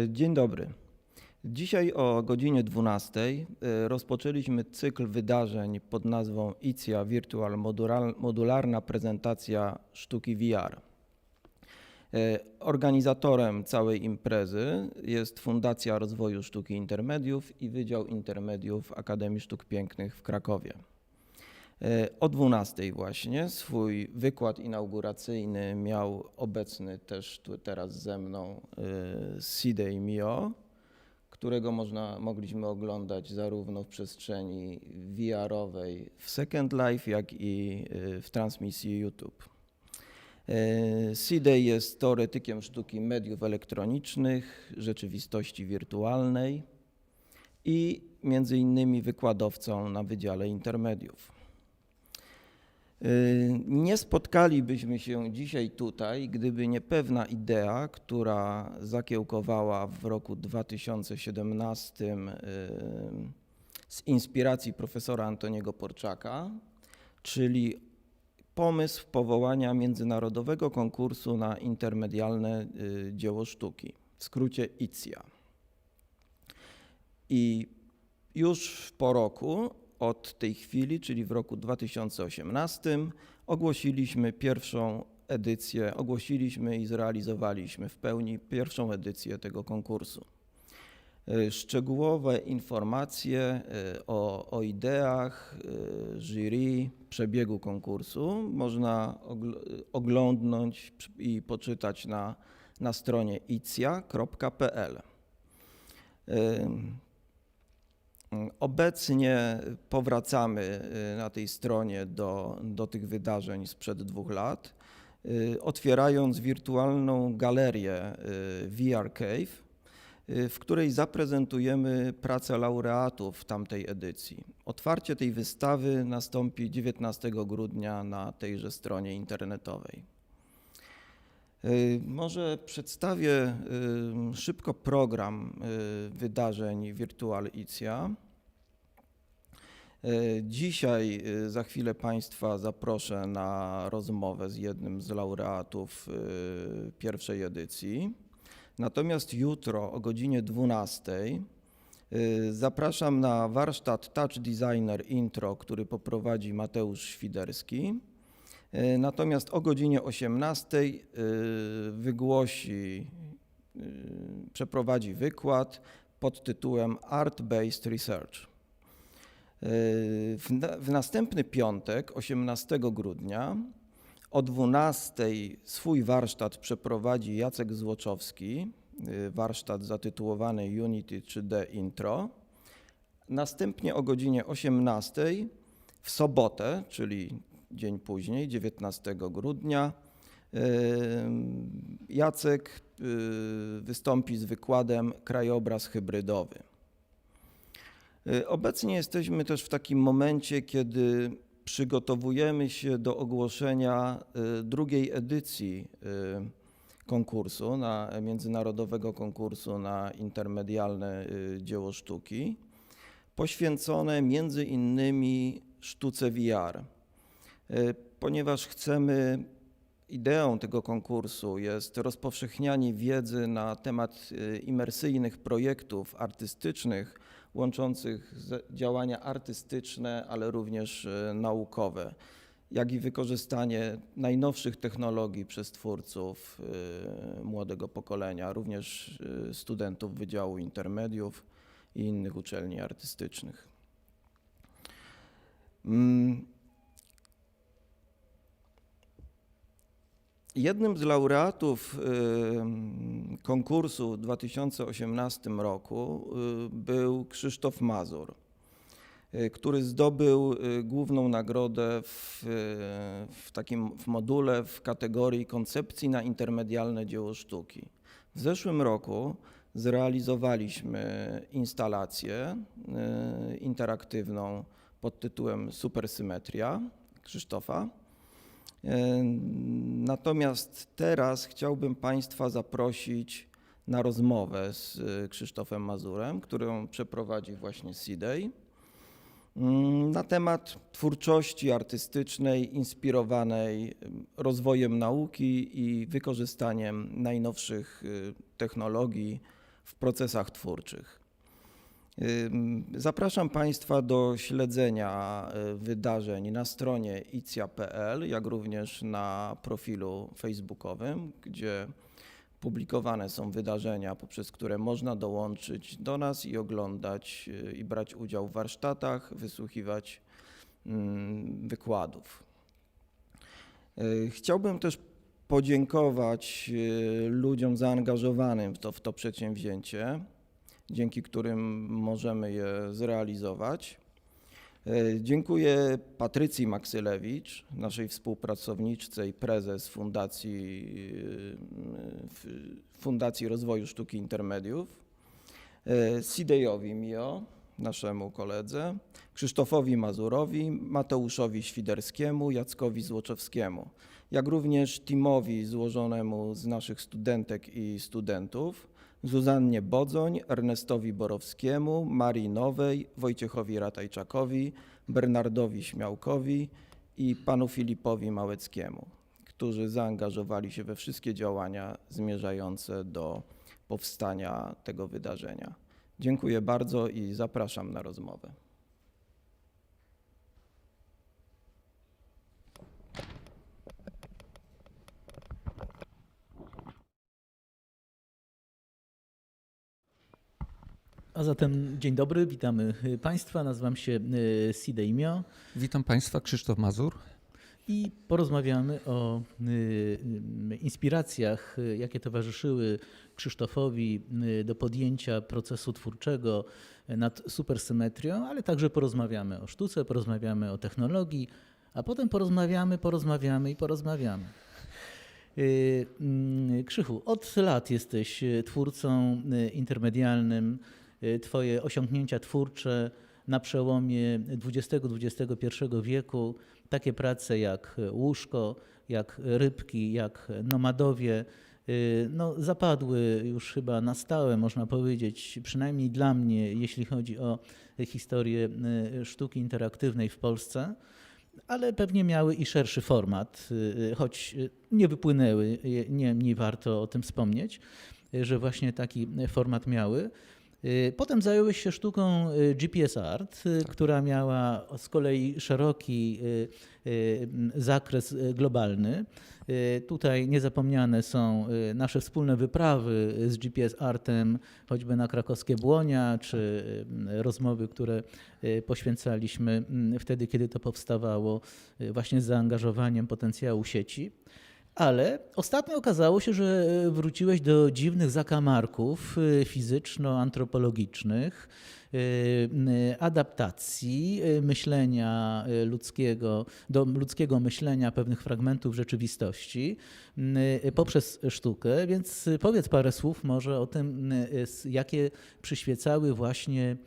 Dzień dobry. Dzisiaj o godzinie 12 rozpoczęliśmy cykl wydarzeń pod nazwą ICIA Virtual Modularna Prezentacja Sztuki VR. Organizatorem całej imprezy jest Fundacja Rozwoju Sztuki Intermediów i Wydział Intermediów Akademii Sztuk Pięknych w Krakowie. O 12 właśnie swój wykład inauguracyjny miał obecny też tu teraz ze mną Sidney Mio, którego mogliśmy oglądać zarówno w przestrzeni VR-owej w Second Life, jak i w transmisji YouTube. Sidney jest teoretykiem sztuki mediów elektronicznych, rzeczywistości wirtualnej i między innymi wykładowcą na Wydziale Intermediów. Nie spotkalibyśmy się dzisiaj tutaj, gdyby nie pewna idea, która zakiełkowała w roku 2017 z inspiracji profesora Antoniego Porczaka, czyli pomysł powołania międzynarodowego konkursu na intermedialne dzieło sztuki, w skrócie ICIA. I już po roku od tej chwili, czyli w roku 2018, ogłosiliśmy i zrealizowaliśmy w pełni pierwszą edycję tego konkursu. Szczegółowe informacje o ideach, jury, przebiegu konkursu można oglądnąć i poczytać na stronie icia.pl. Obecnie powracamy na tej stronie do tych wydarzeń sprzed 2 lat, otwierając wirtualną galerię VR Cave, w której zaprezentujemy pracę laureatów tamtej edycji. Otwarcie tej wystawy nastąpi 19 grudnia na tejże stronie internetowej. Może przedstawię szybko program wydarzeń Virtual ICIA. Dzisiaj za chwilę Państwa zaproszę na rozmowę z jednym z laureatów pierwszej edycji. Natomiast jutro o godzinie 12 zapraszam na warsztat Touch Designer Intro, który poprowadzi Mateusz Świderski. Natomiast o godzinie 18 przeprowadzi wykład pod tytułem Art-Based Research. W następny piątek, 18 grudnia, o 12 swój warsztat przeprowadzi Jacek Złoczowski, warsztat zatytułowany Unity 3D Intro. Następnie o godzinie 18 w sobotę, czyli dzień później, 19 grudnia, Jacek wystąpi z wykładem Krajobraz hybrydowy. Obecnie jesteśmy też w takim momencie, kiedy przygotowujemy się do ogłoszenia drugiej edycji konkursu, międzynarodowego konkursu na intermedialne dzieło sztuki, poświęcone między innymi sztuce VR. Ponieważ ideą tego konkursu jest rozpowszechnianie wiedzy na temat imersyjnych projektów artystycznych, łączących działania artystyczne, ale również naukowe, jak i wykorzystanie najnowszych technologii przez twórców młodego pokolenia, również studentów Wydziału Intermediów i innych uczelni artystycznych. Jednym z laureatów konkursu w 2018 roku był Krzysztof Mazur, który zdobył główną nagrodę w module w kategorii koncepcji na intermedialne dzieło sztuki. W zeszłym roku zrealizowaliśmy instalację interaktywną pod tytułem Supersymetria Krzysztofa. Natomiast teraz chciałbym Państwa zaprosić na rozmowę z Krzysztofem Mazurem, którą przeprowadzi właśnie CIDEJ, na temat twórczości artystycznej inspirowanej rozwojem nauki i wykorzystaniem najnowszych technologii w procesach twórczych. Zapraszam Państwa do śledzenia wydarzeń na stronie icja.pl, jak również na profilu facebookowym, gdzie publikowane są wydarzenia, poprzez które można dołączyć do nas i oglądać i brać udział w warsztatach, wysłuchiwać wykładów. Chciałbym też podziękować ludziom zaangażowanym w to przedsięwzięcie, dzięki którym możemy je zrealizować. Dziękuję Patrycji Maksylewicz, naszej współpracowniczce i prezes Fundacji Rozwoju Sztuki Intermediów, CIDEJ-owi MIO, naszemu koledze, Krzysztofowi Mazurowi, Mateuszowi Świderskiemu, Jackowi Złoczewskiemu, jak również teamowi złożonemu z naszych studentek i studentów, Zuzannie Bodzoń, Ernestowi Borowskiemu, Marii Nowej, Wojciechowi Ratajczakowi, Bernardowi Śmiałkowi i panu Filipowi Małeckiemu, którzy zaangażowali się we wszystkie działania zmierzające do powstania tego wydarzenia. Dziękuję bardzo i zapraszam na rozmowę. A zatem dzień dobry, witamy Państwa, nazywam się CIDEJ MIO. Witam Państwa, Krzysztof Mazur. I porozmawiamy o inspiracjach, jakie towarzyszyły Krzysztofowi do podjęcia procesu twórczego nad supersymetrią, ale także porozmawiamy o sztuce, porozmawiamy o technologii, a potem porozmawiamy. Krzychu, od lat jesteś twórcą intermedialnym. Twoje osiągnięcia twórcze na przełomie XX-XXI wieku, takie prace jak Łóżko, jak Rybki, jak Nomadowie, no, zapadły już chyba na stałe, można powiedzieć, przynajmniej dla mnie, jeśli chodzi o historię sztuki interaktywnej w Polsce, ale pewnie miały i szerszy format, choć nie wypłynęły, niemniej warto o tym wspomnieć, że właśnie taki format miały. Potem zająłeś się sztuką GPS Art, która miała z kolei szeroki zakres globalny. Tutaj niezapomniane są nasze wspólne wyprawy z GPS Artem, choćby na krakowskie Błonia, czy rozmowy, które poświęcaliśmy wtedy, kiedy to powstawało, właśnie z zaangażowaniem potencjału sieci. Ale ostatnio okazało się, że wróciłeś do dziwnych zakamarków fizyczno-antropologicznych, adaptacji myślenia ludzkiego, do ludzkiego myślenia pewnych fragmentów rzeczywistości poprzez sztukę. Więc powiedz parę słów może o tym, jakie przyświecały właśnie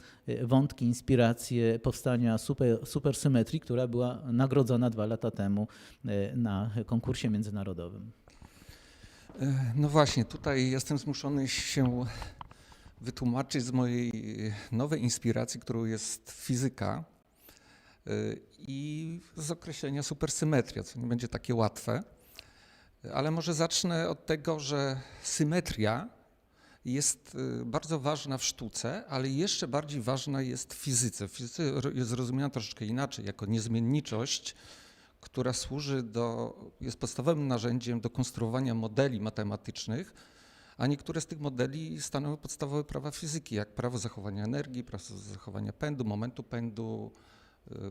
wątki, inspiracje powstania supersymetrii, która była nagrodzona 2 lata temu na konkursie międzynarodowym. No właśnie, tutaj jestem zmuszony się wytłumaczyć z mojej nowej inspiracji, którą jest fizyka i z określenia supersymetria, co nie będzie takie łatwe. Ale może zacznę od tego, że symetria jest bardzo ważna w sztuce, ale jeszcze bardziej ważna jest w fizyce. W fizyce jest rozumiana troszeczkę inaczej, jako niezmienniczość, która jest podstawowym narzędziem do konstruowania modeli matematycznych, a niektóre z tych modeli stanowią podstawowe prawa fizyki, jak prawo zachowania energii, prawo zachowania pędu, momentu pędu,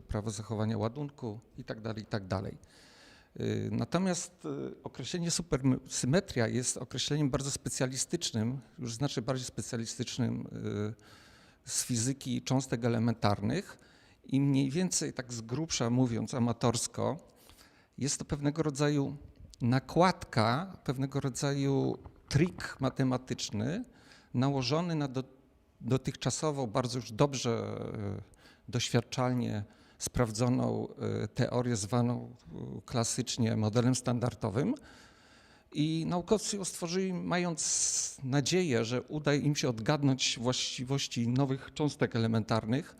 prawo zachowania ładunku itd., itd. Natomiast określenie supersymetria jest określeniem bardzo specjalistycznym, już znacznie bardziej specjalistycznym z fizyki cząstek elementarnych i mniej więcej tak z grubsza mówiąc amatorsko, jest to pewnego rodzaju nakładka, pewnego rodzaju trik matematyczny nałożony na dotychczasowo bardzo już dobrze doświadczalnie sprawdzoną teorię zwaną klasycznie modelem standardowym I naukowcy ją stworzyli, mając nadzieję, że uda im się odgadnąć właściwości nowych cząstek elementarnych.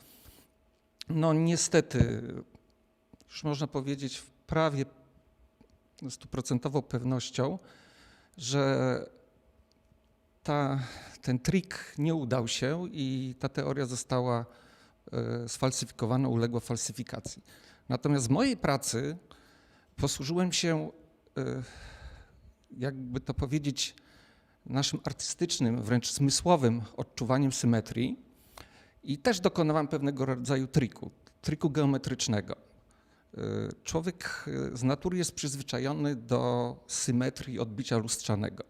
No niestety, już można powiedzieć prawie 100% pewnością, że ten trik nie udał się i ta teoria została sfalsyfikowana, uległa falsyfikacji. Natomiast w mojej pracy posłużyłem się, jakby to powiedzieć, naszym artystycznym, wręcz zmysłowym odczuwaniem symetrii i też dokonywałem pewnego rodzaju triku geometrycznego. Człowiek z natury jest przyzwyczajony do symetrii odbicia lustrzanego.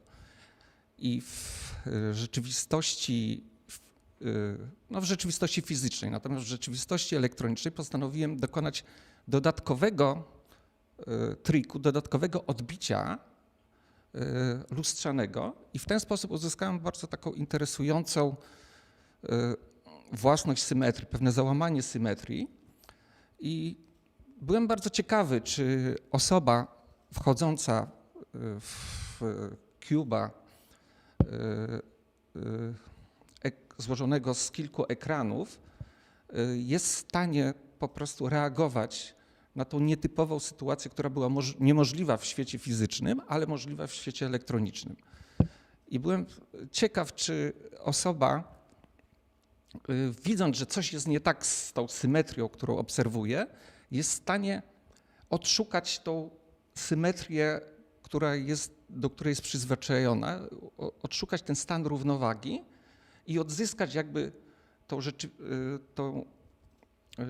I w rzeczywistości, w rzeczywistości fizycznej, natomiast w rzeczywistości elektronicznej postanowiłem dokonać dodatkowego triku, dodatkowego odbicia lustrzanego i w ten sposób uzyskałem bardzo taką interesującą własność symetrii, pewne załamanie symetrii i byłem bardzo ciekawy, czy osoba wchodząca w cube'a złożonego z kilku ekranów jest w stanie po prostu reagować na tą nietypową sytuację, która była niemożliwa w świecie fizycznym, ale możliwa w świecie elektronicznym. I byłem ciekaw, czy osoba, widząc, że coś jest nie tak z tą symetrią, którą obserwuje, jest w stanie odszukać tą symetrię, do której jest przyzwyczajona, odszukać ten stan równowagi i odzyskać jakby tą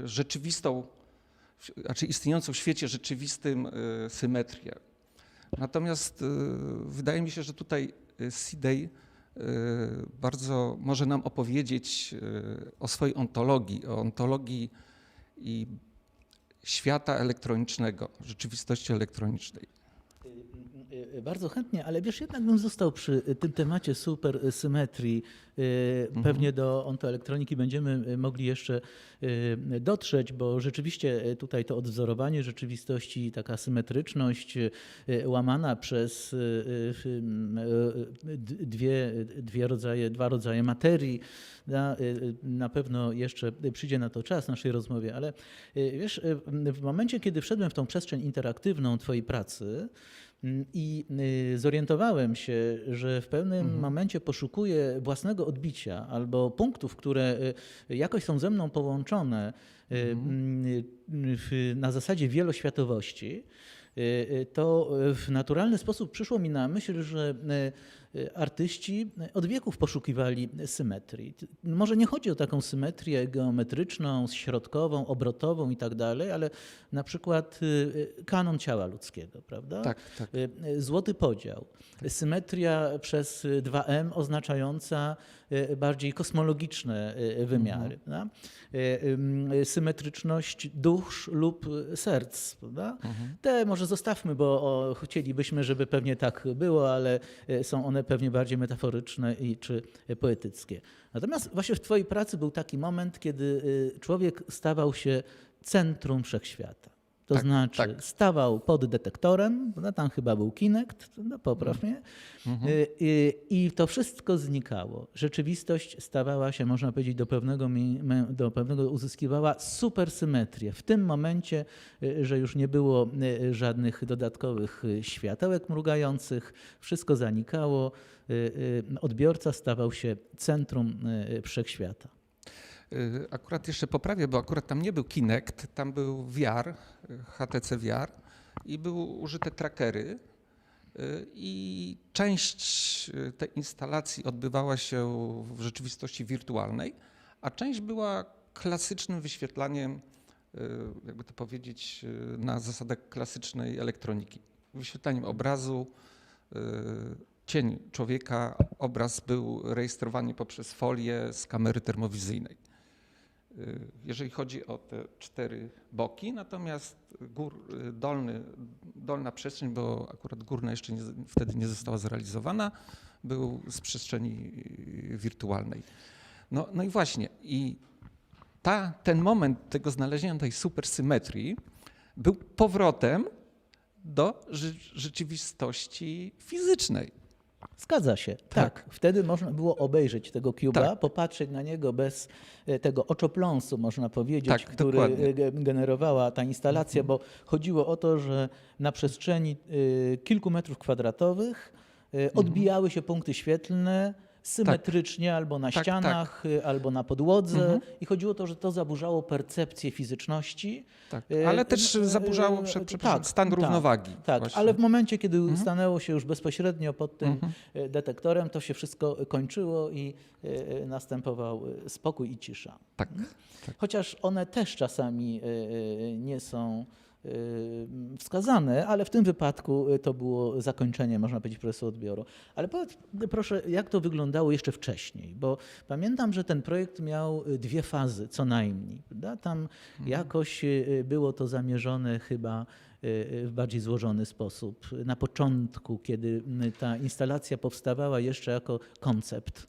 rzeczywistą, znaczy istniejącą w świecie rzeczywistym symetrię. Natomiast wydaje mi się, że tutaj Sidej bardzo może nam opowiedzieć o swojej ontologii, o ontologii i świata elektronicznego, rzeczywistości elektronicznej. Bardzo chętnie, ale wiesz, jednak bym został przy tym temacie supersymetrii. Pewnie do ontoelektroniki będziemy mogli jeszcze dotrzeć, bo rzeczywiście tutaj to odwzorowanie rzeczywistości, taka symetryczność łamana przez dwa rodzaje materii, na pewno jeszcze przyjdzie na to czas w naszej rozmowie, ale wiesz, w momencie, kiedy wszedłem w tą przestrzeń interaktywną twojej pracy, i zorientowałem się, że w pewnym momencie poszukuję własnego odbicia albo punktów, które jakoś są ze mną połączone na zasadzie wieloświatowości, to w naturalny sposób przyszło mi na myśl, że artyści od wieków poszukiwali symetrii. Może nie chodzi o taką symetrię geometryczną, środkową, obrotową i tak dalej, ale na przykład kanon ciała ludzkiego, prawda? Tak, tak. Złoty podział. Symetria przez 2M oznaczająca bardziej kosmologiczne wymiary. Prawda? Symetryczność dusz lub serc. Prawda? Te może zostawmy, bo chcielibyśmy, żeby pewnie tak było, ale są one pewnie bardziej metaforyczne czy poetyckie. Natomiast właśnie w twojej pracy był taki moment, kiedy człowiek stawał się centrum wszechświata. To znaczy stawał pod detektorem, no tam chyba był Kinect, no popraw mnie, i to wszystko znikało. Rzeczywistość stawała się, można powiedzieć, do pewnego uzyskiwała supersymetrię. W tym momencie, że już nie było żadnych dodatkowych światełek mrugających, wszystko zanikało, odbiorca stawał się centrum wszechświata. Akurat jeszcze poprawię, bo akurat tam nie był Kinect, tam był VR, HTC VR i były użyte trackery i część tej instalacji odbywała się w rzeczywistości wirtualnej, a część była klasycznym wyświetlaniem, jakby to powiedzieć, na zasadach klasycznej elektroniki. Wyświetlaniem obrazu, cień człowieka, obraz był rejestrowany poprzez folię z kamery termowizyjnej. Jeżeli chodzi o te 4 boki, natomiast dolna przestrzeń, bo akurat górna jeszcze wtedy nie została zrealizowana, był z przestrzeni wirtualnej. No i właśnie, i ten moment tego znalezienia tej supersymetrii był powrotem do rzeczywistości fizycznej. Zgadza się, tak. Wtedy można było obejrzeć tego cube'a, Tak. popatrzeć na niego bez tego oczopląsu, można powiedzieć, Tak, który dokładnie. generowała ta instalacja, bo chodziło o to, że na przestrzeni kilku metrów kwadratowych odbijały się punkty świetlne symetrycznie albo na Tak, ścianach, albo na podłodze i chodziło o to, że to zaburzało percepcję fizyczności. Tak. Ale też zaburzało przepraszam, stan równowagi. Tak, właśnie. ale w momencie, kiedy stanęło się już bezpośrednio pod tym detektorem, to się wszystko kończyło i następował spokój i cisza. Tak. Chociaż one też czasami nie są wskazane, ale w tym wypadku to było zakończenie, można powiedzieć, procesu odbioru. Ale powiedz proszę, jak to wyglądało jeszcze wcześniej, bo pamiętam, że ten projekt miał dwie fazy co najmniej. Prawda? Tam jakoś było to zamierzone chyba w bardziej złożony sposób. Na początku, kiedy ta instalacja powstawała jeszcze jako koncept.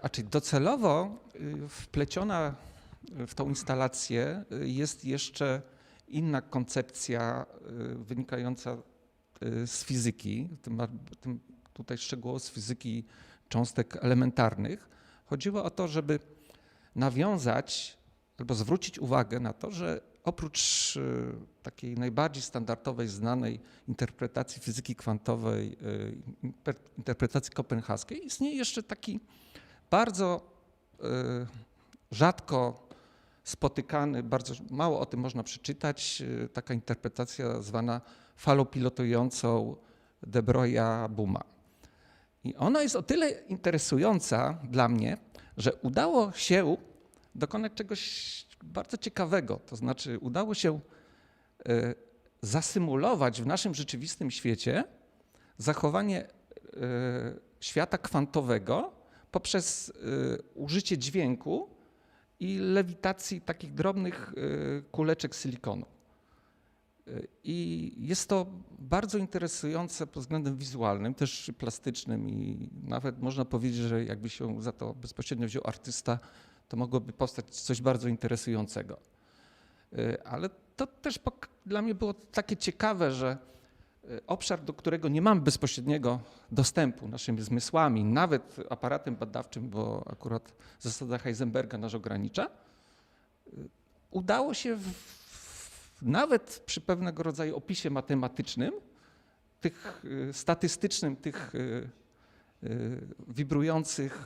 A czyli docelowo wpleciona w tą instalację jest jeszcze inna koncepcja wynikająca z fizyki, tym tutaj szczegółowo z fizyki cząstek elementarnych. Chodziło o to, żeby nawiązać albo zwrócić uwagę na to, że oprócz takiej najbardziej standardowej, znanej interpretacji fizyki kwantowej, interpretacji kopenhaskiej, istnieje jeszcze taki bardzo rzadko spotykany, bardzo mało o tym można przeczytać, taka interpretacja zwana falą pilotującą de Broglie'a-Booma. I ona jest o tyle interesująca dla mnie, że udało się dokonać czegoś bardzo ciekawego. To znaczy udało się zasymulować w naszym rzeczywistym świecie zachowanie świata kwantowego poprzez użycie dźwięku i lewitacji takich drobnych kuleczek silikonu. I jest to bardzo interesujące pod względem wizualnym, też plastycznym i nawet można powiedzieć, że jakby się za to bezpośrednio wziął artysta, to mogłoby powstać coś bardzo interesującego. Ale to też dla mnie było takie ciekawe, że obszar, do którego nie mamy bezpośredniego dostępu naszymi zmysłami, nawet aparatem badawczym, bo akurat zasada Heisenberga nas ogranicza, udało się nawet przy pewnego rodzaju opisie matematycznym, statystycznym tych wibrujących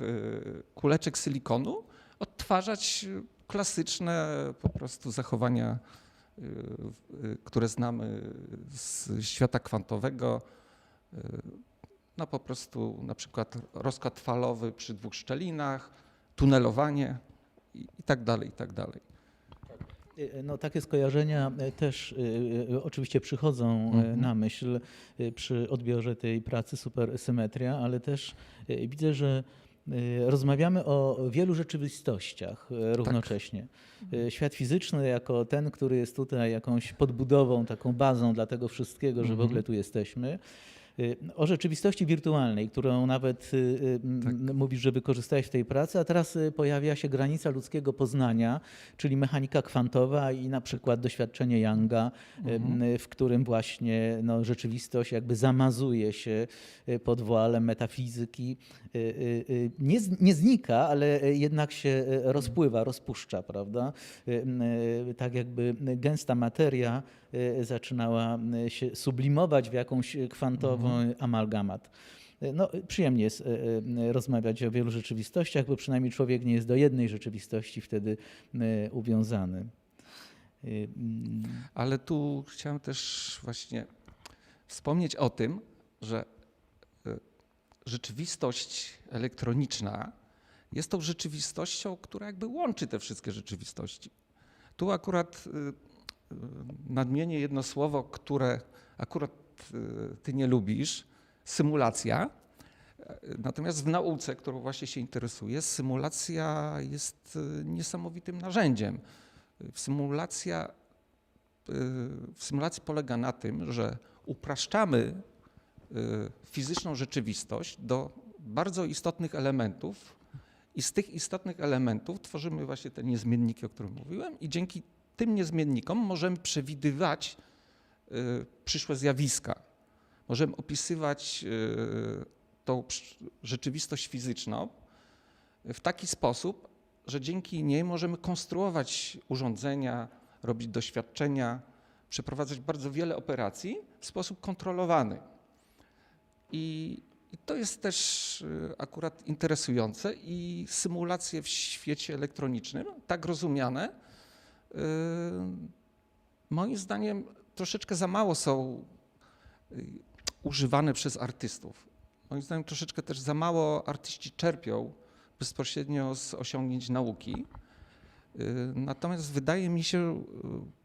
kuleczek silikonu, odtwarzać klasyczne po prostu zachowania, które znamy z świata kwantowego, no po prostu na przykład rozkład falowy przy dwóch szczelinach, tunelowanie i tak dalej, i tak dalej. No, takie skojarzenia też oczywiście przychodzą na myśl przy odbiorze tej pracy Supersymetria, ale też widzę, że rozmawiamy o wielu rzeczywistościach równocześnie. Świat fizyczny jako ten, który jest tutaj jakąś podbudową, taką bazą dla tego wszystkiego, że w ogóle tu jesteśmy. O rzeczywistości wirtualnej, którą nawet mówisz, że wykorzystałeś w tej pracy, a teraz pojawia się granica ludzkiego poznania, czyli mechanika kwantowa i na przykład doświadczenie Younga, w którym właśnie no, rzeczywistość jakby zamazuje się pod woalem metafizyki. Nie znika, ale jednak się rozpływa, rozpuszcza, prawda? Tak jakby gęsta materia zaczynała się sublimować w jakąś kwantową amalgamat. No, przyjemnie jest rozmawiać o wielu rzeczywistościach, bo przynajmniej człowiek nie jest do jednej rzeczywistości wtedy uwiązany. Ale tu chciałem też właśnie wspomnieć o tym, że rzeczywistość elektroniczna jest tą rzeczywistością, która jakby łączy te wszystkie rzeczywistości. Tu akurat nadmienię jedno słowo, które akurat ty nie lubisz, symulacja. Natomiast w nauce, którą właśnie się interesuję, symulacja jest niesamowitym narzędziem. Symulacja polega na tym, że upraszczamy fizyczną rzeczywistość do bardzo istotnych elementów i z tych istotnych elementów tworzymy właśnie te niezmienniki, o których mówiłem i dzięki tym niezmiennikom możemy przewidywać przyszłe zjawiska. Możemy opisywać tą rzeczywistość fizyczną w taki sposób, że dzięki niej możemy konstruować urządzenia, robić doświadczenia, przeprowadzać bardzo wiele operacji w sposób kontrolowany. I to jest też akurat interesujące i symulacje w świecie elektronicznym, tak rozumiane, moim zdaniem troszeczkę za mało są używane przez artystów. Moim zdaniem troszeczkę też za mało artyści czerpią bezpośrednio z osiągnięć nauki. Natomiast wydaje mi się,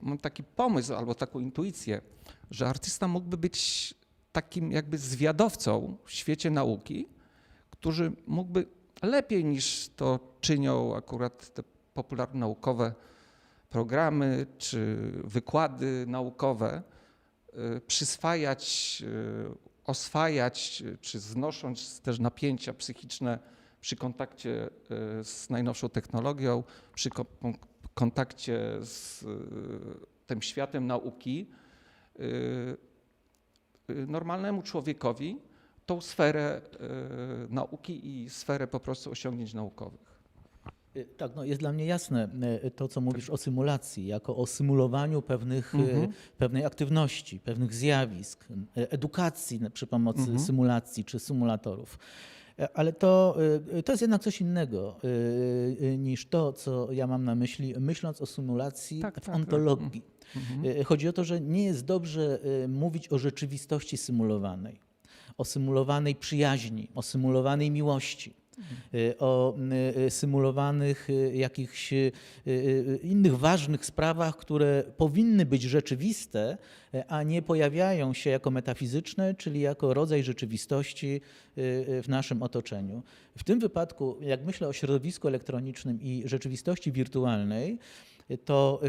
mam taki pomysł albo taką intuicję, że artysta mógłby być takim jakby zwiadowcą w świecie nauki, który mógłby lepiej niż to czynią akurat te popularne naukowe programy czy wykłady naukowe, przyswajać, oswajać czy znosząc też napięcia psychiczne przy kontakcie z najnowszą technologią, przy kontakcie z tym światem nauki, normalnemu człowiekowi tą sferę nauki i sferę po prostu osiągnięć naukowych. Tak, no jest dla mnie jasne to, co mówisz o symulacji, jako o symulowaniu pewnej aktywności, pewnych zjawisk, edukacji przy pomocy symulacji czy symulatorów. Ale to jest jednak coś innego niż to, co ja mam na myśli, myśląc o symulacji w ontologii. Chodzi o to, że nie jest dobrze mówić o rzeczywistości symulowanej, o symulowanej przyjaźni, o symulowanej miłości, o symulowanych jakichś innych ważnych sprawach, które powinny być rzeczywiste, a nie pojawiają się jako metafizyczne, czyli jako rodzaj rzeczywistości w naszym otoczeniu. W tym wypadku, jak myślę o środowisku elektronicznym i rzeczywistości wirtualnej, to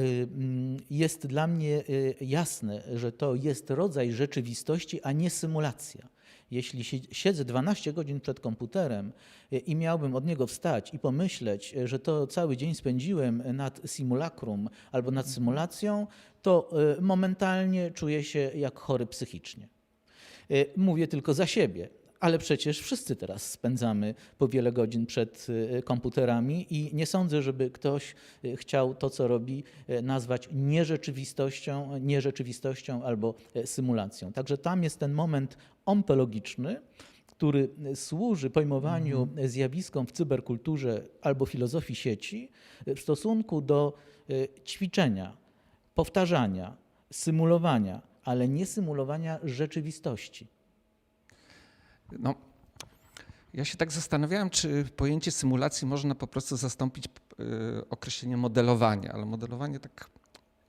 jest dla mnie jasne, że to jest rodzaj rzeczywistości, a nie symulacja. Jeśli siedzę 12 godzin przed komputerem i miałbym od niego wstać i pomyśleć, że to cały dzień spędziłem nad simulacrum albo nad symulacją, to momentalnie czuję się jak chory psychicznie. Mówię tylko za siebie. Ale przecież wszyscy teraz spędzamy po wiele godzin przed komputerami i nie sądzę, żeby ktoś chciał to, co robi, nazwać nierzeczywistością albo symulacją. Także tam jest ten moment ontologiczny, który służy pojmowaniu zjawiskom w cyberkulturze albo filozofii sieci w stosunku do ćwiczenia, powtarzania, symulowania, ale nie symulowania rzeczywistości. No, ja się tak zastanawiałem, czy pojęcie symulacji można po prostu zastąpić określeniem modelowania, ale modelowanie tak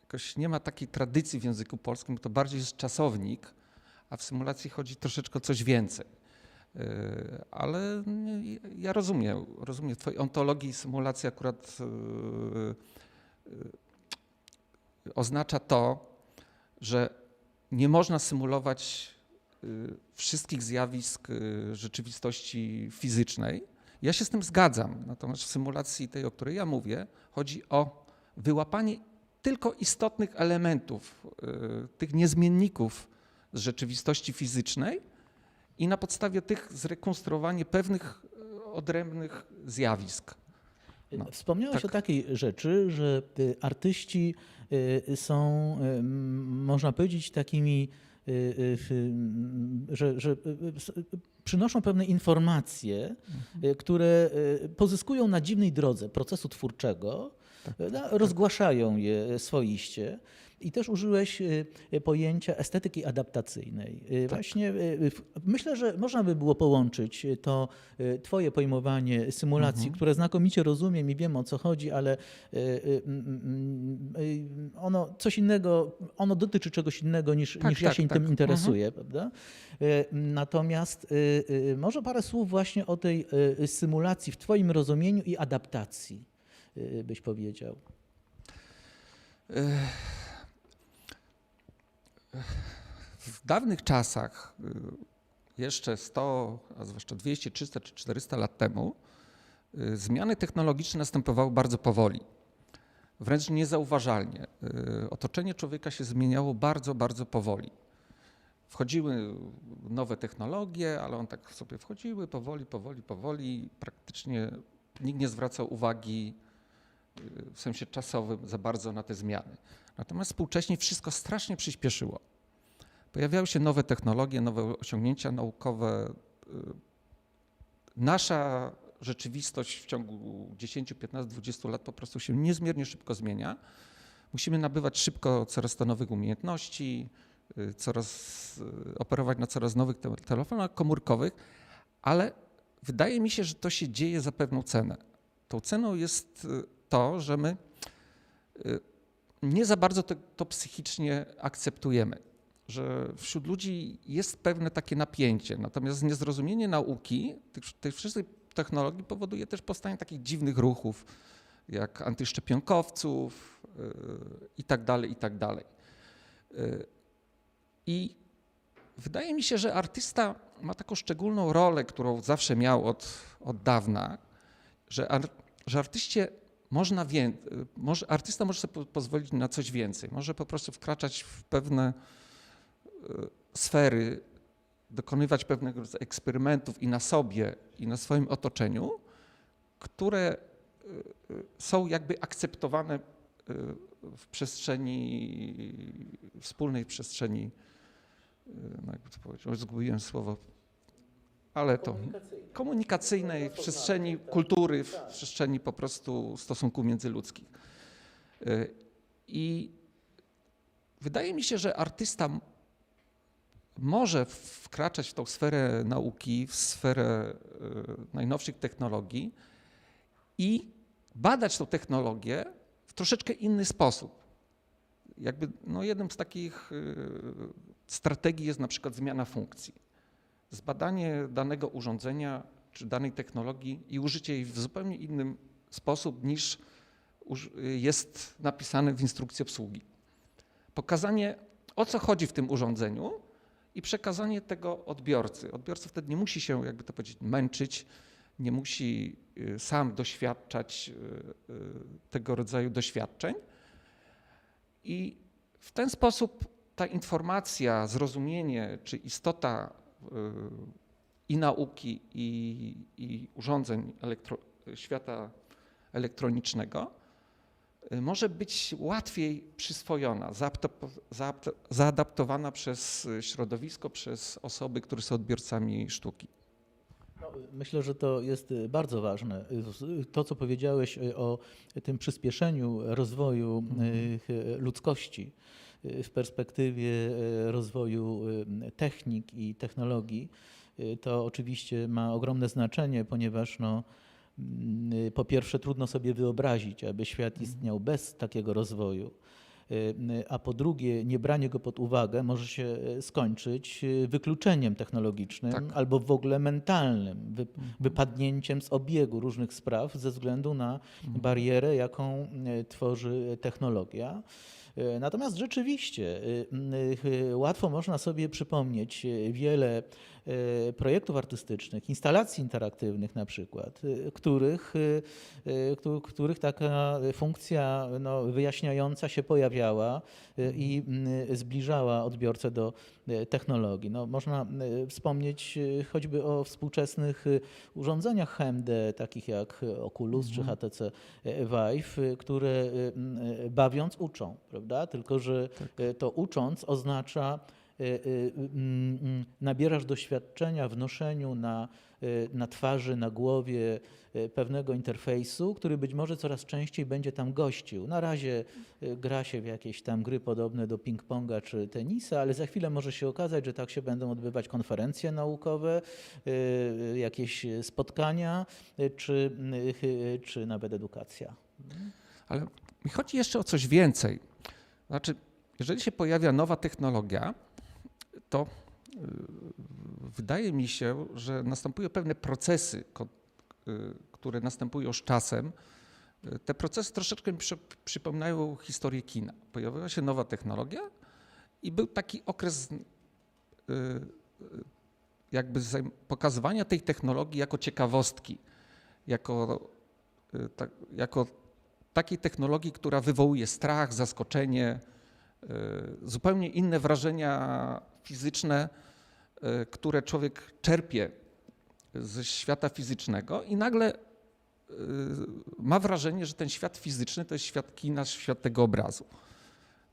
jakoś nie ma takiej tradycji w języku polskim, to bardziej jest czasownik, a w symulacji chodzi troszeczkę o coś więcej. Ale ja rozumiem w twojej ontologii symulacja akurat oznacza to, że nie można symulować wszystkich zjawisk rzeczywistości fizycznej. Ja się z tym zgadzam, natomiast w symulacji tej, o której ja mówię, chodzi o wyłapanie tylko istotnych elementów, tych niezmienników z rzeczywistości fizycznej i na podstawie tych zrekonstruowanie pewnych odrębnych zjawisk. No, wspomniałeś o takiej rzeczy, że artyści są, można powiedzieć, takimi, że przynoszą pewne informacje, które pozyskują na dziwnej drodze procesu twórczego, rozgłaszają je swoiście. I też użyłeś pojęcia estetyki adaptacyjnej. Właśnie myślę, że można by było połączyć to twoje pojmowanie symulacji, które znakomicie rozumiem i wiem, o co chodzi, ale ono coś innego, ono dotyczy czegoś innego niż ja się tym interesuję, prawda? Natomiast może parę słów właśnie o tej symulacji w twoim rozumieniu i adaptacji byś powiedział. W dawnych czasach, jeszcze 100, a zwłaszcza 200, 300 czy 400 lat temu, zmiany technologiczne następowały bardzo powoli. wręcz niezauważalnie. Otoczenie człowieka się zmieniało bardzo, bardzo powoli. Wchodziły nowe technologie, ale on tak sobie wchodziły powoli. Praktycznie nikt nie zwracał uwagi w sensie czasowym za bardzo na te zmiany. Natomiast współcześnie wszystko strasznie przyspieszyło. Pojawiały się nowe technologie, nowe osiągnięcia naukowe. Nasza rzeczywistość w ciągu 10, 15, 20 lat po prostu się niezmiernie szybko zmienia. Musimy nabywać szybko coraz to nowych umiejętności, operować na coraz nowych telefonach komórkowych, ale wydaje mi się, że to się dzieje za pewną cenę. Tą ceną jest to, że my nie za bardzo to psychicznie akceptujemy, że wśród ludzi jest pewne takie napięcie, natomiast niezrozumienie nauki, tych wszystkich technologii powoduje też powstanie takich dziwnych ruchów, jak antyszczepionkowców i tak dalej. I wydaje mi się, że artysta ma taką szczególną rolę, którą zawsze miał od dawna, że artysta może sobie pozwolić na coś więcej, może po prostu wkraczać w pewne sfery, dokonywać pewnego rodzaju eksperymentów i na sobie, i na swoim otoczeniu, które są jakby akceptowane w wspólnej przestrzeni, no jakby to powiedzieć, zgubiłem słowo, ale to komunikacyjnej, w przestrzeni kultury, w przestrzeni po prostu stosunków międzyludzkich. I wydaje mi się, że artysta może wkraczać w tą sferę nauki, w sferę najnowszych technologii i badać tą technologię w troszeczkę inny sposób. Jedną z takich strategii jest na przykład zmiana funkcji. Zbadanie danego urządzenia czy danej technologii i użycie jej w zupełnie inny sposób niż jest napisane w instrukcji obsługi. Pokazanie, o co chodzi w tym urządzeniu i przekazanie tego odbiorcy. Odbiorca wtedy nie musi się, jakby to powiedzieć, męczyć, nie musi sam doświadczać tego rodzaju doświadczeń. I w ten sposób ta informacja, zrozumienie czy istota i nauki, i urządzeń świata elektronicznego może być łatwiej przyswojona, zaadaptowana przez środowisko, przez osoby, które są odbiorcami sztuki. Myślę, że to jest bardzo ważne. To, co powiedziałeś o tym przyspieszeniu rozwoju ludzkości w perspektywie rozwoju technik i technologii, to oczywiście ma ogromne znaczenie, ponieważ po pierwsze trudno sobie wyobrazić, aby świat istniał bez takiego rozwoju. A po drugie, niebranie go pod uwagę może się skończyć wykluczeniem technologicznym albo w ogóle mentalnym, wypadnięciem z obiegu różnych spraw ze względu na barierę, jaką tworzy technologia. Natomiast rzeczywiście łatwo można sobie przypomnieć wiele projektów artystycznych, instalacji interaktywnych na przykład, których taka funkcja wyjaśniająca się pojawiała i zbliżała odbiorcę do technologii. Można wspomnieć choćby o współczesnych urządzeniach HMD, takich jak Oculus czy HTC Vive, które bawiąc uczą, prawda? Tylko że to ucząc oznacza nabierasz doświadczenia w noszeniu na twarzy, na głowie pewnego interfejsu, który być może coraz częściej będzie tam gościł. Na razie gra się w jakieś tam gry podobne do ping-ponga czy tenisa, ale za chwilę może się okazać, że tak się będą odbywać konferencje naukowe, jakieś spotkania czy nawet edukacja. Ale mi chodzi jeszcze o coś więcej. Znaczy, jeżeli się pojawia nowa technologia, to wydaje mi się, że następują pewne procesy, które następują z czasem. Te procesy troszeczkę mi przypominają historię kina. Pojawiła się nowa technologia i był taki okres jakby pokazywania tej technologii jako ciekawostki, jako takiej technologii, która wywołuje strach, zaskoczenie, zupełnie inne wrażenia fizyczne, które człowiek czerpie ze świata fizycznego i nagle ma wrażenie, że ten świat fizyczny to jest świat kina, świat tego obrazu.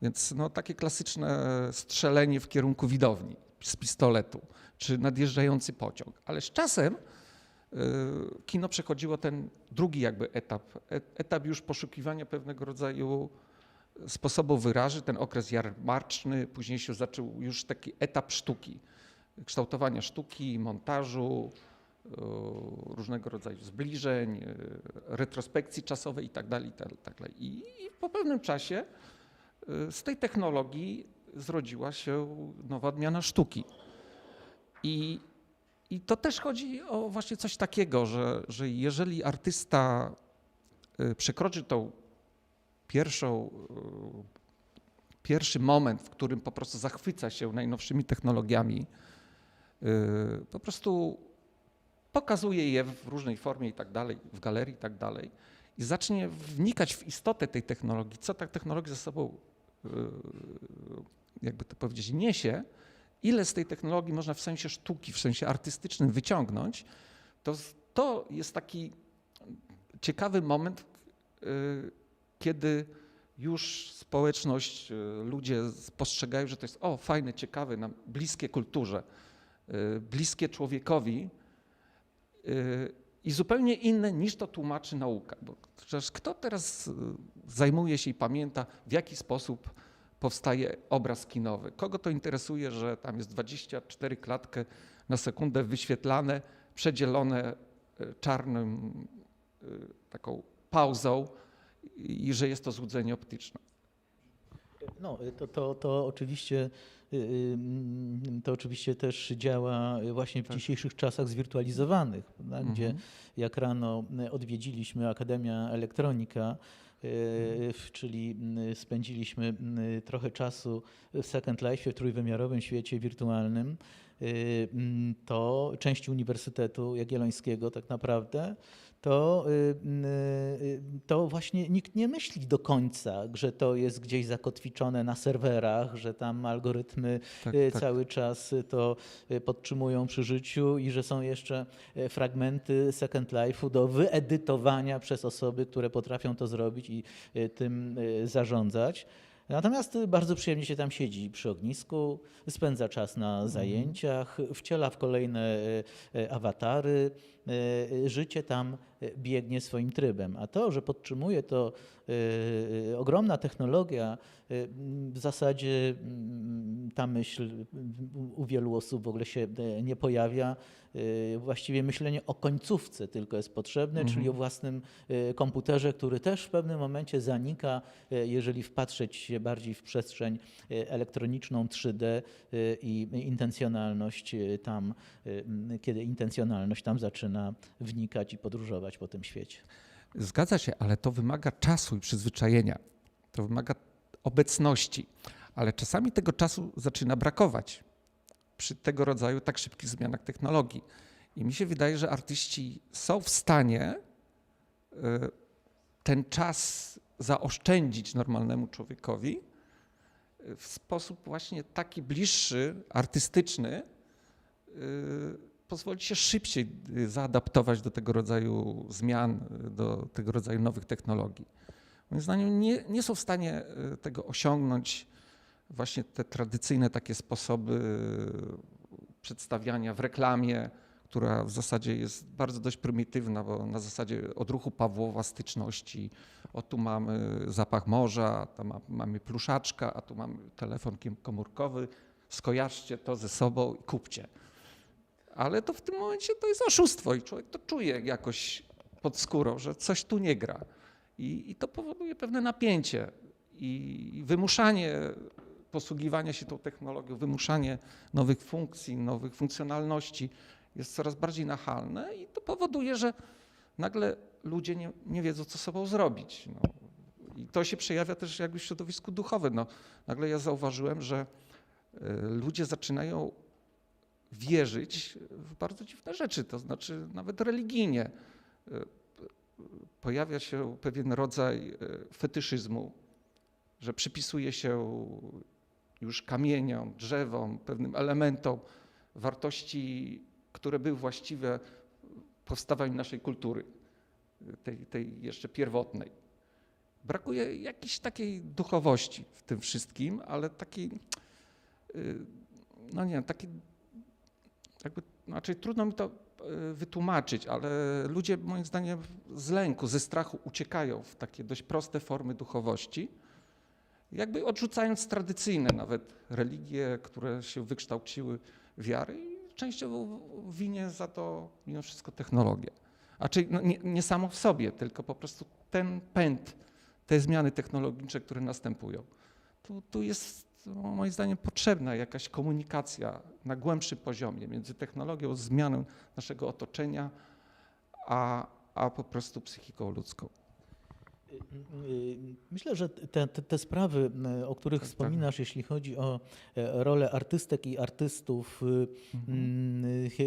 Więc no, takie klasyczne strzelenie w kierunku widowni z pistoletu, czy nadjeżdżający pociąg. Ale z czasem kino przechodziło ten drugi jakby etap już poszukiwania pewnego rodzaju sposobu wyrazu, ten okres jarmarczny, później się zaczął już taki etap sztuki, kształtowania sztuki, montażu, różnego rodzaju zbliżeń, retrospekcji czasowej itd. I po pewnym czasie z tej technologii zrodziła się nowa odmiana sztuki. I to też chodzi o właśnie coś takiego, że jeżeli artysta przekroczy tą pierwszy moment, w którym po prostu zachwyca się najnowszymi technologiami, po prostu pokazuje je w różnej formie i tak dalej, w galerii i tak dalej, i zacznie wnikać w istotę tej technologii, co ta technologia ze sobą, jakby to powiedzieć, niesie, ile z tej technologii można w sensie sztuki, w sensie artystycznym wyciągnąć, to jest taki ciekawy moment, kiedy już społeczność, ludzie postrzegają, że to jest fajne, ciekawe, nam bliskie kulturze, bliskie człowiekowi i zupełnie inne niż to tłumaczy nauka. Bo przecież kto teraz zajmuje się i pamięta, w jaki sposób powstaje obraz kinowy? Kogo to interesuje, że tam jest 24 klatki na sekundę wyświetlane, przedzielone czarnym taką pauzą i że jest to złudzenie optyczne? No, to oczywiście też działa właśnie w dzisiejszych czasach zwirtualizowanych, prawda, gdzie jak rano odwiedziliśmy Akademia Elektronika, czyli spędziliśmy trochę czasu w Second Life, w trójwymiarowym świecie wirtualnym, to części Uniwersytetu Jagiellońskiego tak naprawdę, to właśnie nikt nie myśli do końca, że to jest gdzieś zakotwiczone na serwerach, że tam algorytmy cały czas to podtrzymują przy życiu i że są jeszcze fragmenty Second Life'u do wyedytowania przez osoby, które potrafią to zrobić i tym zarządzać. Natomiast bardzo przyjemnie się tam siedzi przy ognisku, spędza czas na zajęciach, wciela w kolejne awatary. Życie tam biegnie swoim trybem. A to, że podtrzymuje to ogromna technologia, w zasadzie ta myśl u wielu osób w ogóle się nie pojawia. Właściwie myślenie o końcówce tylko jest potrzebne, czyli o własnym komputerze, który też w pewnym momencie zanika, jeżeli wpatrzeć się bardziej w przestrzeń elektroniczną 3D i intencjonalność tam, kiedy intencjonalność tam zaczyna wnikać i podróżować po tym świecie. Zgadza się, ale to wymaga czasu i przyzwyczajenia. To wymaga obecności, ale czasami tego czasu zaczyna brakować przy tego rodzaju tak szybkich zmianach technologii. I mi się wydaje, że artyści są w stanie ten czas zaoszczędzić normalnemu człowiekowi w sposób właśnie taki bliższy, artystyczny, pozwolić się szybciej zaadaptować do tego rodzaju zmian, do tego rodzaju nowych technologii. Moim zdaniem nie są w stanie tego osiągnąć właśnie te tradycyjne takie sposoby przedstawiania w reklamie, która w zasadzie jest bardzo dość prymitywna, bo na zasadzie odruchu Pawłowa, styczności. O, tu mamy zapach morza, tam mamy pluszaczka, a tu mamy telefon komórkowy. Skojarzcie to ze sobą i kupcie. Ale to w tym momencie to jest oszustwo i człowiek to czuje jakoś pod skórą, że coś tu nie gra. I to powoduje pewne napięcie i wymuszanie posługiwania się tą technologią, wymuszanie nowych funkcji, nowych funkcjonalności jest coraz bardziej nachalne i to powoduje, że nagle ludzie nie wiedzą, co sobą zrobić. No. I to się przejawia też jakby w środowisku duchowym. No, nagle ja zauważyłem, że ludzie zaczynają wierzyć w bardzo dziwne rzeczy, to znaczy nawet religijnie. pojawia się pewien rodzaj fetyszyzmu, że przypisuje się już kamieniom, drzewom, pewnym elementom wartości, które były właściwe w powstawaniu naszej kultury, tej jeszcze pierwotnej. Brakuje jakiejś takiej duchowości w tym wszystkim, ale takiej, no nie wiem, takiej, jakby, znaczy trudno mi to wytłumaczyć, ale ludzie moim zdaniem z lęku, ze strachu uciekają w takie dość proste formy duchowości, jakby odrzucając tradycyjne nawet religie, które się wykształciły wiary i częściowo winie za to mimo wszystko technologia. A czyli no nie samo w sobie, tylko po prostu ten pęd, te zmiany technologiczne, które następują. Tu jest moim zdaniem potrzebna jakaś komunikacja na głębszym poziomie między technologią, zmianą naszego otoczenia, a po prostu psychiką ludzką. Myślę, że te sprawy, o których Tak, wspominasz, jeśli chodzi o rolę artystek i artystów,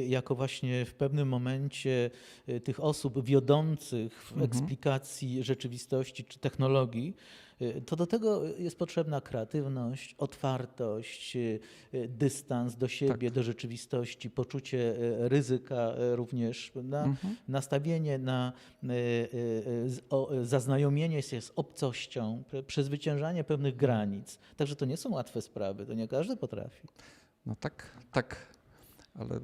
jako właśnie w pewnym momencie tych osób wiodących w eksplikacji rzeczywistości czy technologii, to do tego jest potrzebna kreatywność, otwartość, dystans do siebie, do rzeczywistości, poczucie ryzyka również, nastawienie na zaznajomienie się z obcością, przezwyciężanie pewnych granic. Także to nie są łatwe sprawy, to nie każdy potrafi. No tak, ale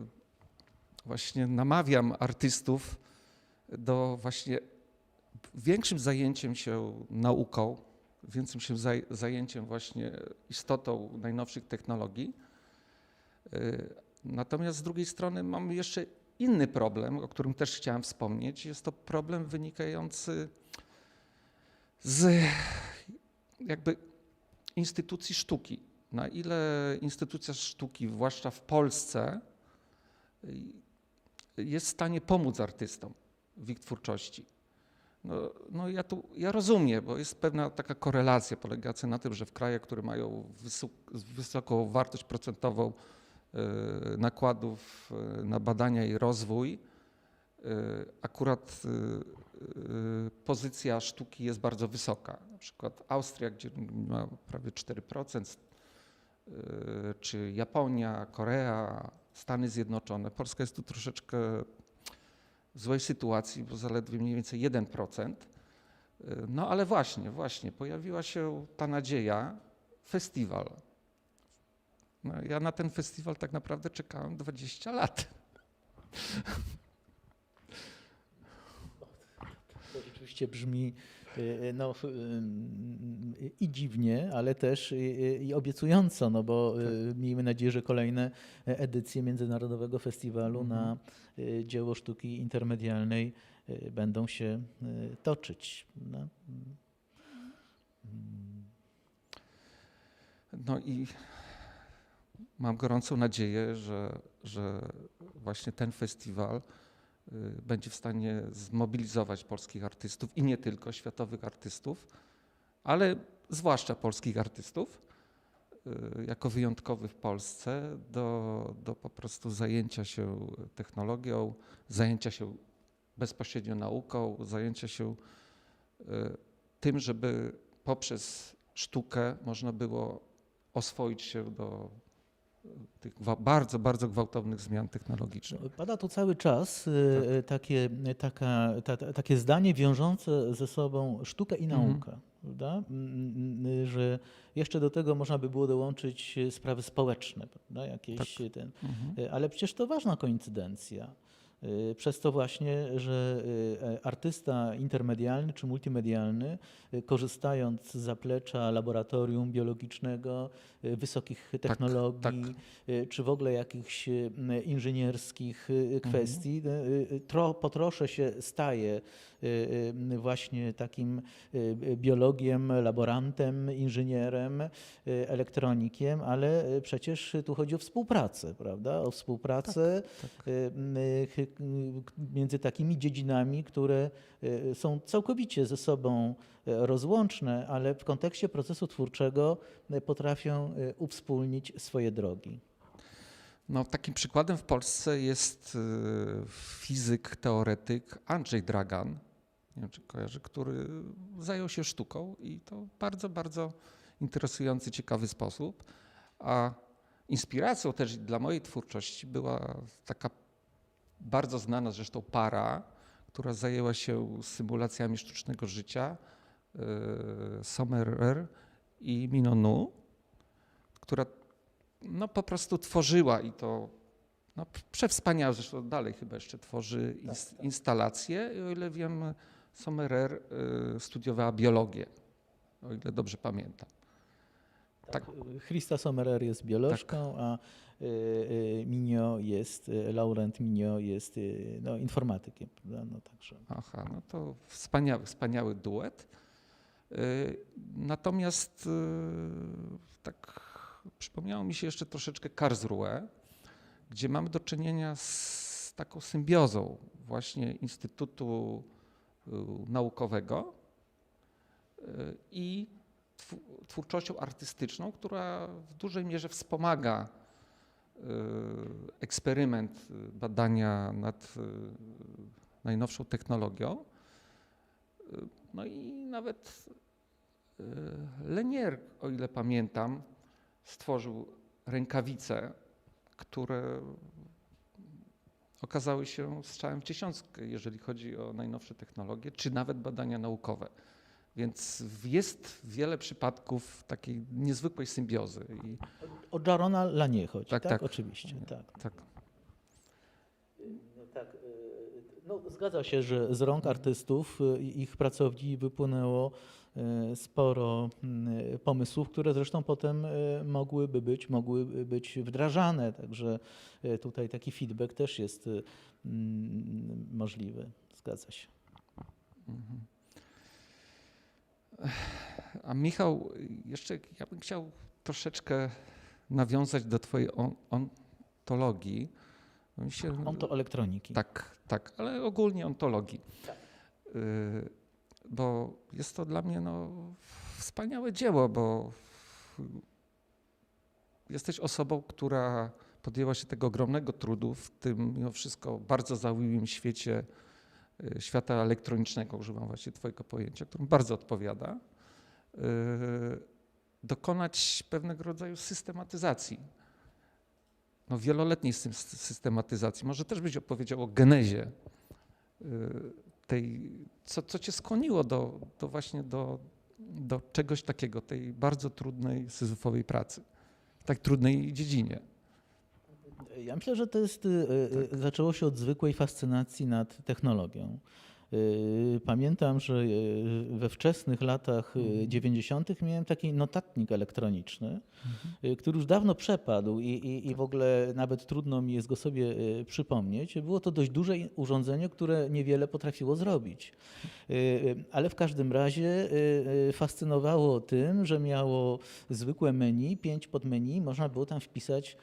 właśnie namawiam artystów do właśnie większym zajęciem się nauką, większym się zajęciem właśnie istotą najnowszych technologii. Natomiast z drugiej strony mamy jeszcze inny problem, o którym też chciałem wspomnieć. Jest to problem wynikający z jakby instytucji sztuki. Na ile instytucja sztuki, zwłaszcza w Polsce, jest w stanie pomóc artystom w ich twórczości. No ja rozumiem, bo jest pewna taka korelacja polegająca na tym, że w krajach, które mają wysoką wartość procentową nakładów na badania i rozwój, akurat pozycja sztuki jest bardzo wysoka. Na przykład Austria, gdzie ma prawie 4%, czy Japonia, Korea, Stany Zjednoczone. Polska jest tu troszeczkę w złej sytuacji, bo zaledwie mniej więcej 1%. No ale właśnie pojawiła się ta nadzieja, festiwal. No, ja na ten festiwal tak naprawdę czekałem 20 lat. To rzeczywiście brzmi no, i dziwnie, ale też i obiecująco, no bo miejmy nadzieję, że kolejne edycje Międzynarodowego Festiwalu na dzieło sztuki intermedialnej będą się toczyć. No. No i mam gorącą nadzieję, że właśnie ten festiwal będzie w stanie zmobilizować polskich artystów i nie tylko, światowych artystów, ale zwłaszcza polskich artystów, jako wyjątkowych w Polsce, do po prostu zajęcia się technologią, zajęcia się bezpośrednio nauką, zajęcia się tym, żeby poprzez sztukę można było oswoić się do tych bardzo, bardzo gwałtownych zmian technologicznych. Pada tu cały czas takie zdanie wiążące ze sobą sztukę i naukę, prawda? Że jeszcze do tego można by było dołączyć sprawy społeczne, prawda? Jakieś ale przecież to ważna koincydencja. Przez to właśnie, że artysta intermedialny czy multimedialny, korzystając z zaplecza laboratorium biologicznego, wysokich technologii, czy w ogóle jakichś inżynierskich kwestii, po trosze się staje właśnie takim biologiem, laborantem, inżynierem, elektronikiem, ale przecież tu chodzi o współpracę, prawda? O współpracę między takimi dziedzinami, które są całkowicie ze sobą rozłączne, ale w kontekście procesu twórczego potrafią uwspólnić swoje drogi. No, takim przykładem w Polsce jest fizyk, teoretyk Andrzej Dragan, nie wiem czy kojarzy, który zajął się sztuką i to w bardzo, bardzo interesujący, ciekawy sposób. A inspiracją też dla mojej twórczości była taka bardzo znana zresztą para, która zajęła się symulacjami sztucznego życia, Sommerer i Minonu, która no, po prostu tworzyła i to no, przewspaniałe, zresztą dalej chyba jeszcze tworzy instalacje. I o ile wiem, Sommerer studiowała biologię, o ile dobrze pamiętam. Tak. Christa Sommerer jest biolożką, a Mignot jest, Laurent Mignot jest no, informatykiem. Prawda? No, także. Aha, no to wspaniały duet. Natomiast tak przypomniało mi się jeszcze troszeczkę Karlsruhe, gdzie mamy do czynienia z taką symbiozą właśnie Instytutu Naukowego i twórczością artystyczną, która w dużej mierze wspomaga eksperyment badania nad najnowszą technologią. No i nawet Lenier, o ile pamiętam, stworzył rękawice, które okazały się strzałem w dziesiątkę, jeżeli chodzi o najnowsze technologie, czy nawet badania naukowe. Więc jest wiele przypadków takiej niezwykłej symbiozy. O Jarona Lanier chodzi, tak? Tak. Oczywiście, tak. Tak. Tak, no, zgadza się, że z rąk artystów i ich pracowni wypłynęło sporo pomysłów, które zresztą potem mogłyby być wdrażane, także tutaj taki feedback też jest możliwy, zgadza się. A Michał, jeszcze ja bym chciał troszeczkę nawiązać do twojej ontologii. Ontoelektroniki. Tak, ale ogólnie ontologii. Bo jest to dla mnie no, wspaniałe dzieło, bo jesteś osobą, która podjęła się tego ogromnego trudu w tym mimo wszystko bardzo zawiłym świecie, świata elektronicznego, używam właśnie twojego pojęcia, którym bardzo odpowiada, dokonać pewnego rodzaju systematyzacji. No, wieloletniej systematyzacji. Może też byś opowiedział o genezie tej, co cię skłoniło właśnie do czegoś takiego, tej bardzo trudnej, syzyfowej pracy, w tak trudnej dziedzinie. Ja myślę, że to jest, zaczęło się od zwykłej fascynacji nad technologią. Pamiętam, że we wczesnych latach 90. miałem taki notatnik elektroniczny, który już dawno przepadł i w ogóle nawet trudno mi jest go sobie przypomnieć. Było to dość duże urządzenie, które niewiele potrafiło zrobić. Ale w każdym razie fascynowało tym, że miało zwykłe menu, 5 podmenu, można było tam wpisać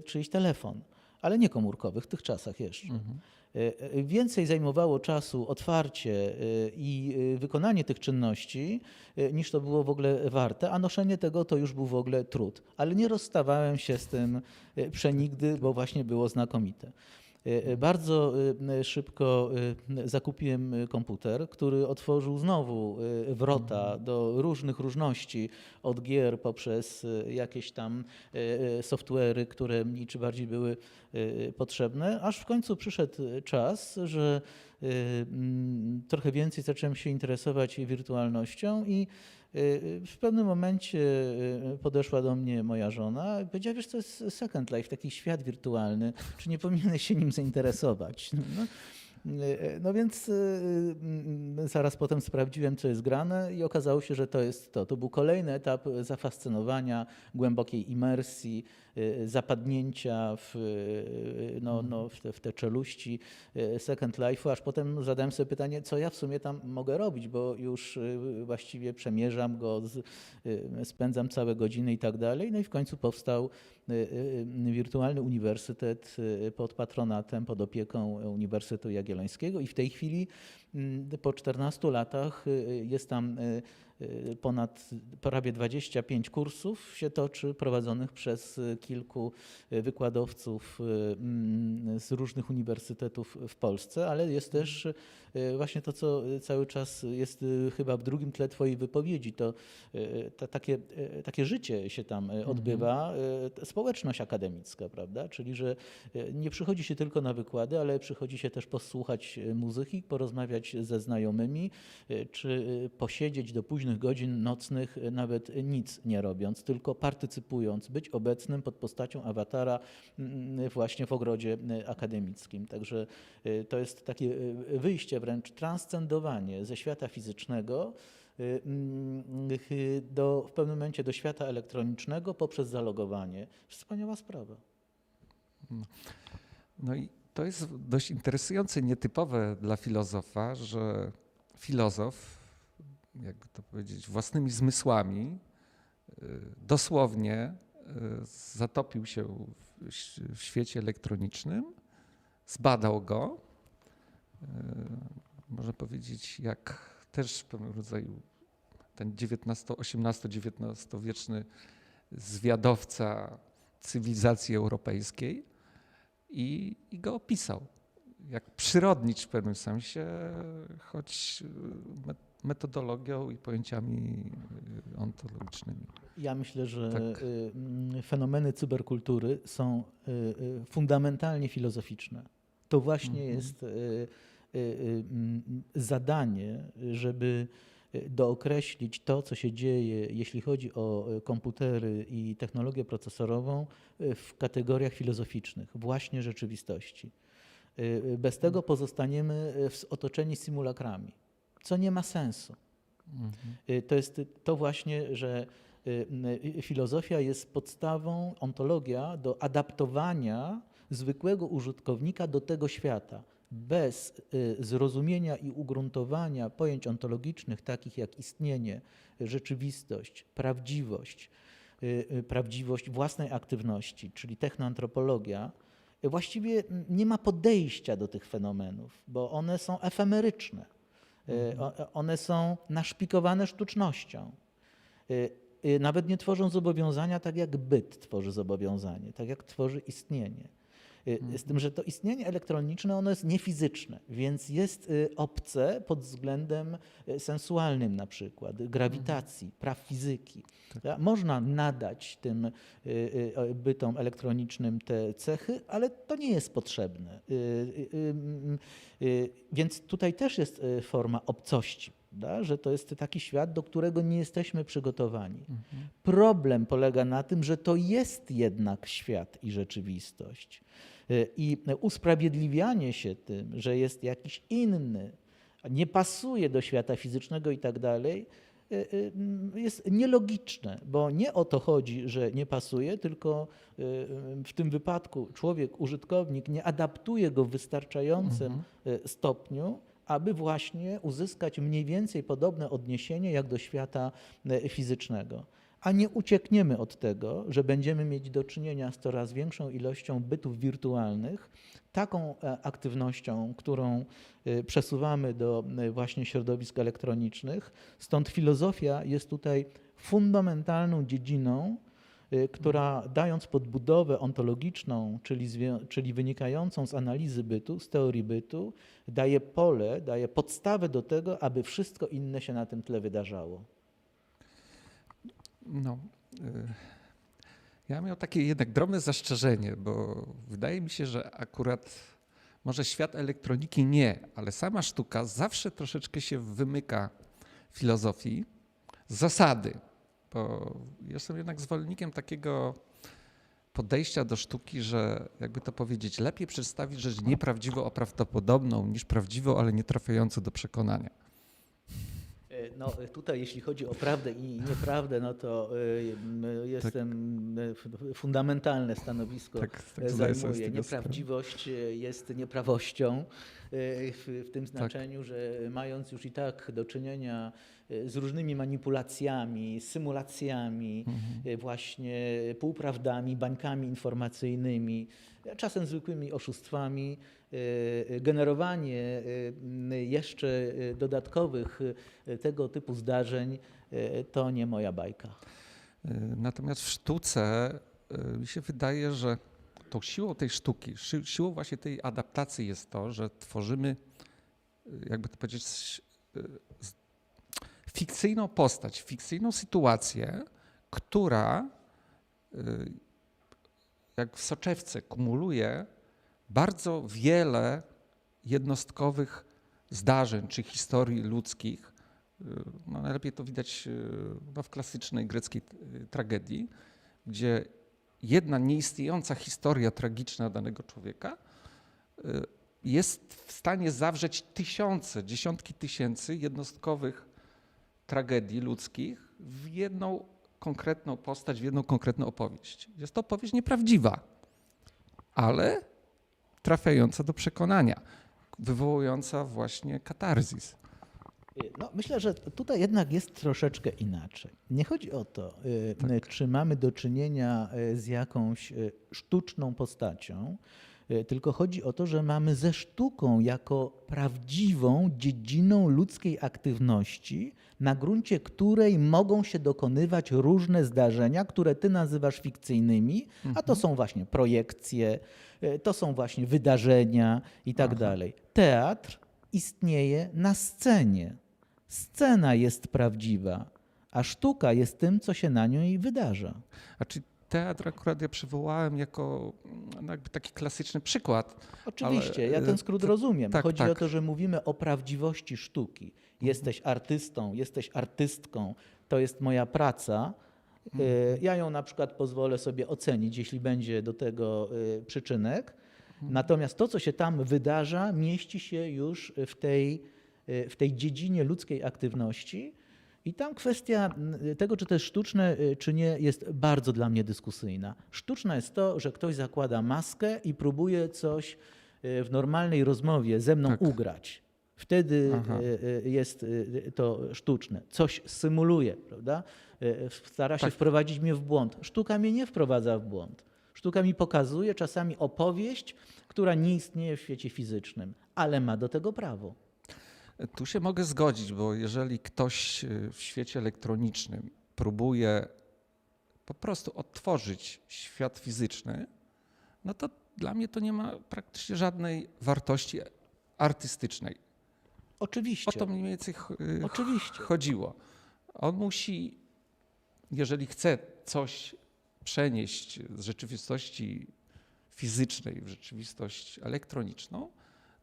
czyjś telefon, ale nie komórkowy w tych czasach jeszcze. Więcej zajmowało czasu otwarcie i wykonanie tych czynności, niż to było w ogóle warte, a noszenie tego to już był w ogóle trud. Ale nie rozstawałem się z tym przenigdy, bo właśnie było znakomite. Bardzo szybko zakupiłem komputer, który otworzył znowu wrota do różnych różności, od gier poprzez jakieś tam software'y, które mniej czy bardziej były potrzebne, aż w końcu przyszedł czas, że trochę więcej zacząłem się interesować wirtualnością i w pewnym momencie podeszła do mnie moja żona i powiedziała, wiesz, to jest Second Life, taki świat wirtualny, czy nie powinieneś się nim zainteresować? No więc zaraz potem sprawdziłem, co jest grane i okazało się, że to jest to. To był kolejny etap zafascynowania, głębokiej imersji, zapadnięcia w te czeluści Second Life'u, aż potem zadałem sobie pytanie, co ja w sumie tam mogę robić, bo już właściwie przemierzam go, spędzam całe godziny i tak dalej. No i w końcu powstał wirtualny uniwersytet pod patronatem, pod opieką Uniwersytetu Jagiellońskiego i w tej chwili po 14 latach jest tam ponad prawie 25 kursów się toczy, prowadzonych przez kilku wykładowców z różnych uniwersytetów w Polsce, ale jest też właśnie to, co cały czas jest chyba w drugim tle twojej wypowiedzi, to takie życie się tam odbywa, społeczność akademicka, prawda? Czyli, że nie przychodzi się tylko na wykłady, ale przychodzi się też posłuchać muzyki, porozmawiać ze znajomymi, czy posiedzieć do późnych godzin nocnych, nawet nic nie robiąc, tylko partycypując, być obecnym pod postacią awatara właśnie w ogrodzie akademickim. Także to jest takie wyjście, wręcz transcendowanie ze świata fizycznego w pewnym momencie do świata elektronicznego poprzez zalogowanie. Wspaniała sprawa. No i to jest dość interesujące, nietypowe dla filozofa, że filozof, jakby to powiedzieć, własnymi zmysłami dosłownie zatopił się w świecie elektronicznym, zbadał go, można powiedzieć, jak też pewnego rodzaju ten XVIII-XIX-wieczny zwiadowca cywilizacji europejskiej i go opisał jak przyrodnicz w pewnym sensie, choć metodologią i pojęciami ontologicznymi. Ja myślę, że Tak. fenomeny cyberkultury są fundamentalnie filozoficzne. To właśnie jest zadanie, żeby dookreślić to, co się dzieje, jeśli chodzi o komputery i technologię procesorową, w kategoriach filozoficznych, właśnie rzeczywistości. Bez tego pozostaniemy otoczeni symulakrami, co nie ma sensu. To jest to właśnie, że filozofia jest podstawą, ontologia do adaptowania zwykłego użytkownika do tego świata. Bez zrozumienia i ugruntowania pojęć ontologicznych, takich jak istnienie, rzeczywistość, prawdziwość własnej aktywności, czyli technoantropologia, właściwie nie ma podejścia do tych fenomenów, bo one są efemeryczne. One są naszpikowane sztucznością. Nawet nie tworzą zobowiązania tak jak byt tworzy zobowiązanie, tak jak tworzy istnienie. Z tym, że to istnienie elektroniczne, ono jest niefizyczne, więc jest obce pod względem sensualnym na przykład, grawitacji, praw fizyki. Tak. Można nadać tym bytom elektronicznym te cechy, ale to nie jest potrzebne. Więc tutaj też jest forma obcości, prawda? Że to jest taki świat, do którego nie jesteśmy przygotowani. Problem polega na tym, że to jest jednak świat i rzeczywistość. I usprawiedliwianie się tym, że jest jakiś inny, nie pasuje do świata fizycznego i tak dalej, jest nielogiczne, bo nie o to chodzi, że nie pasuje, tylko w tym wypadku człowiek, użytkownik nie adaptuje go w wystarczającym stopniu, aby właśnie uzyskać mniej więcej podobne odniesienie jak do świata fizycznego. A nie uciekniemy od tego, że będziemy mieć do czynienia z coraz większą ilością bytów wirtualnych, taką aktywnością, którą przesuwamy do właśnie środowisk elektronicznych. Stąd filozofia jest tutaj fundamentalną dziedziną, która dając podbudowę ontologiczną, czyli wynikającą z analizy bytu, z teorii bytu, daje pole, daje podstawę do tego, aby wszystko inne się na tym tle wydarzało. No, ja miał takie jednak drobne zastrzeżenie, bo wydaje mi się, że akurat może świat elektroniki nie, ale sama sztuka zawsze troszeczkę się wymyka filozofii z zasady, bo jestem jednak zwolennikiem takiego podejścia do sztuki, że jakby to powiedzieć, lepiej przedstawić rzecz nieprawdziwą, a prawdopodobną niż prawdziwą, ale nie trafiającą do przekonania. No tutaj jeśli chodzi o prawdę i nieprawdę, no to jestem fundamentalne stanowisko zajmuję. Nieprawdziwość jest nieprawością w tym znaczeniu, że mając już i tak do czynienia z różnymi manipulacjami, symulacjami, właśnie półprawdami, bańkami informacyjnymi, czasem zwykłymi oszustwami, generowanie jeszcze dodatkowych tego typu zdarzeń to nie moja bajka. Natomiast w sztuce mi się wydaje, że tą siłą tej sztuki, siłą właśnie tej adaptacji jest to, że tworzymy, jakby to powiedzieć, fikcyjną postać, fikcyjną sytuację, która jak w soczewce kumuluje bardzo wiele jednostkowych zdarzeń czy historii ludzkich. No, najlepiej to widać w klasycznej greckiej tragedii, gdzie jedna nieistniejąca historia tragiczna danego człowieka jest w stanie zawrzeć tysiące, dziesiątki tysięcy jednostkowych tragedii ludzkich w jedną konkretną postać, w jedną konkretną opowieść. Jest to opowieść nieprawdziwa, ale trafiająca do przekonania, wywołująca właśnie katarzis. No, myślę, że tutaj jednak jest troszeczkę inaczej. Nie chodzi o to, czy mamy do czynienia z jakąś sztuczną postacią, tylko chodzi o to, że mamy ze sztuką jako prawdziwą dziedziną ludzkiej aktywności, na gruncie której mogą się dokonywać różne zdarzenia, które ty nazywasz fikcyjnymi, a to są właśnie projekcje, to są właśnie wydarzenia i tak dalej. Teatr istnieje na scenie. Scena jest prawdziwa, a sztuka jest tym, co się na niej wydarza. Znaczy teatr akurat ja przywołałem jako no jakby taki klasyczny przykład. Oczywiście, ale, ja ten skrót rozumiem. tak, Chodzi o tak. to, że mówimy o prawdziwości sztuki. Jesteś artystą, jesteś artystką, to jest moja praca. Ja ją na przykład pozwolę sobie ocenić, jeśli będzie do tego przyczynek. Natomiast to, co się tam wydarza, mieści się już w tej dziedzinie ludzkiej aktywności. I tam kwestia tego, czy to jest sztuczne, czy nie, jest bardzo dla mnie dyskusyjna. Sztuczne jest to, że ktoś zakłada maskę i próbuje coś w normalnej rozmowie ze mną Tak. ugrać. Wtedy jest to sztuczne. Coś symuluje, prawda? Stara się wprowadzić mnie w błąd. Sztuka mnie nie wprowadza w błąd. Sztuka mi pokazuje czasami opowieść, która nie istnieje w świecie fizycznym, ale ma do tego prawo. Tu się mogę zgodzić, bo jeżeli ktoś w świecie elektronicznym próbuje po prostu odtworzyć świat fizyczny, no to dla mnie to nie ma praktycznie żadnej wartości artystycznej. Oczywiście. O to mniej więcej Oczywiście. chodziło. On musi, jeżeli chce coś przenieść z rzeczywistości fizycznej w rzeczywistość elektroniczną,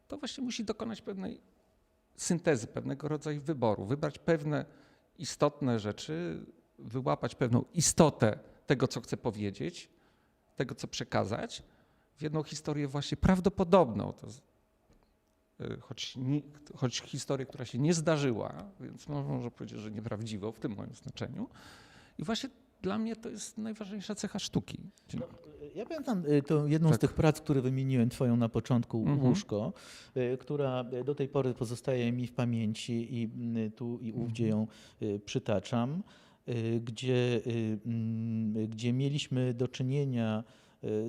to właśnie musi dokonać pewnej syntezy, pewnego rodzaju wyboru, wybrać pewne istotne rzeczy, wyłapać pewną istotę tego, co chce powiedzieć, tego, co przekazać, w jedną historię właśnie prawdopodobną, choć historię, która się nie zdarzyła, więc można powiedzieć, że nieprawdziwą w tym moim znaczeniu. I właśnie dla mnie to jest najważniejsza cecha sztuki. Ja pamiętam tą jedną z tych prac, które wymieniłem, twoją na początku, Łóżko, która do tej pory pozostaje mi w pamięci i tu i ówdzie ją przytaczam, gdzie mieliśmy do czynienia